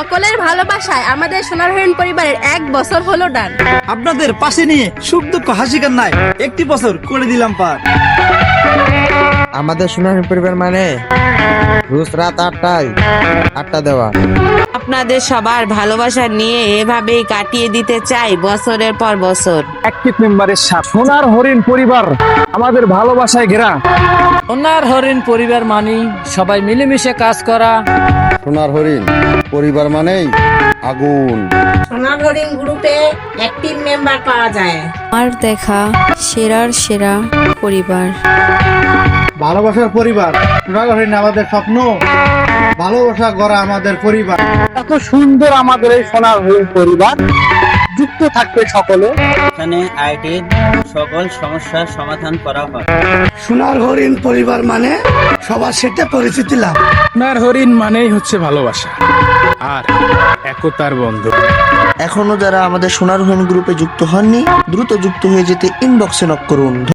সকলের ভালোবাসায় আমাদের সোনার হরিণ পরিবারের 1 বছর হলো ডান। আপনাদের পাশে নিয়ে সুখ দুঃখ হাসি কান্নায় একটি বছর করে দিলাম পার। আমাদের সোনার পরিবার মানে রোজ রাত 8টায় আড্ডা দেওয়া। আপনাদের সবার ভালোবাসা নিয়ে এভাবেই কাটিয়ে দিতে চাই বছরের পর বছর। অ্যাক্টিভ মেম্বারের সাথে সোনার হরিণ পরিবার আমাদের ভালোবাসায় ঘেরা। সোনার হরিণ পরিবার মানি সবাই মিলেমিশে কাজ করা। সোনার হরিণ পরিবার মানেই আগুন। সোনার হরিণ গ্রুপে অ্যাক্টিভ মেম্বার পাওয়া যায়। আমার দেখা সেরার সেরা পরিবার। ভালোবাসার পরিবার সোনার হরিণ আমাদের স্বপ্ন, ভালোবাসা গড়া আমাদের পরিবার। এত সুন্দর আমাদের এই সোনার হরিণ পরিবার, যুক্ত থাকবে সকলে। এখানে আইটির সকল সমস্যার সমাধান করা হয়। সোনার হরিণ পরিবার মানে সবার সাথে পরিচিতি লাভ। সোনার হরিণ মানেই হচ্ছে ভালোবাসা আর একতার বন্ধন। এখনো যারা আমাদের সোনার হরিণ গ্রুপে যুক্ত হননি, দ্রুত যুক্ত হয়ে যেতে ইনবক্সে নক করুন।